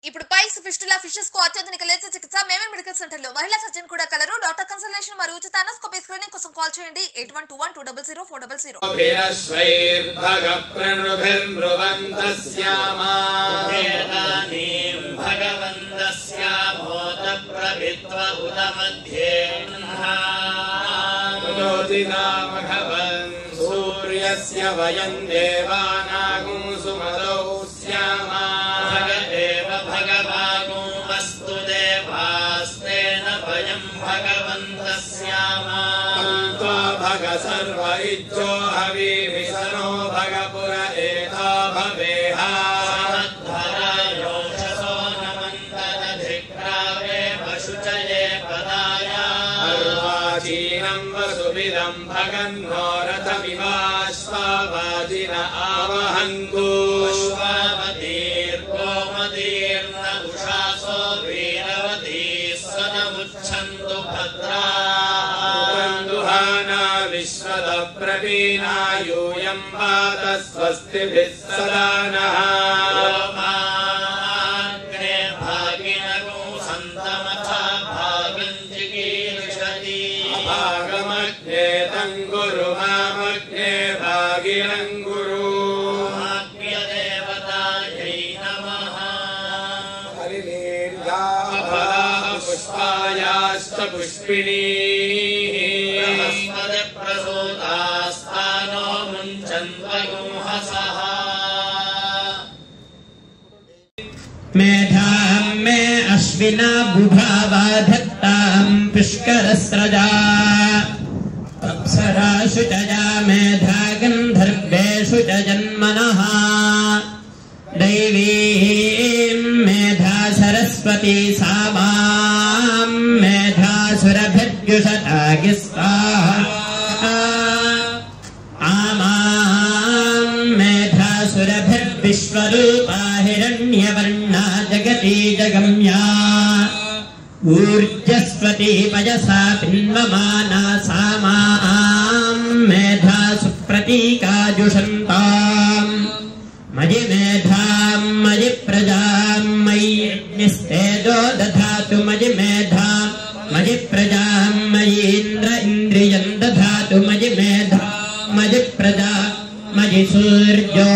ఇప్పుడు piles fistula fishes కు అత్యాధునిక లేజర్ చికిత్స మేమే మెడికల్ సెంటర్ లో మహిళా సర్జన్ కూడా కలరు. డాక్టర్ కన్సల్టేషన్ మరియు ఉచిత అనోస్కోపీ స్క్రీనింగ్ కోసం కాల్ చేయండి 8121200400. सूर्यस्य वयं देवानागुं सुमदौ स्यामा भगदेव भगवानो वस्तु देवास्तेन वयं भगवन्तः स्यामा त्वा भग सर्व इज्जो हविभिसनो भगपुर एता भवेहा समध्वरायोषसो नमन्तदधिक्रावे पशुचये पदाया अर्वाचीनं वसुभिदं भगन्नो रथमिवाश्वावाजिन आवहन्तु अश्वावतीर्गोमतीर्न उषासो वीरवतीः सनमुच्छन्तु भद्राः दुहाना विश्वदप्रवीणा यूयं वात स्वस्तिभिः सदा नः लोमाग्ने भागिनगो सन्तमथा भागं जिगीर्षति भागमग्ने तङ्गुरु मामग्ने भागिनं गुरु भाग्यदेवतायै नमः हरिलीर्याफलाः पुष्पायाश्च पुष्पिणीः प्रसूतास्तानो मुञ्चन्त्वगुंहसः मेधां मे अश्विना बुभावा धत्तां पुष्करस्रजा अप्सरासु च या मेधा गन्धर्वेषु च जन्मनः दैवीं मेधा सरस्वती सा मां मेधासुरभिर्युषतागिस्ताः आमां मेधासुरभिर्विश्वरूपा हिरण्यवर्णा जगती जगम्या ऊर्जस्वती पयसा पिन्वमाना सा मां मेधासु प्रतीकाजुषन्ताम् मयि मेधां मयि प्रजां मयि यज्ञस्तेजो दधातु मयि मेधां मयि प्रजां मयि इन्द्र इन्द्रियं दधातु मयि मेधां मयि प्रजा मयि सूर्यो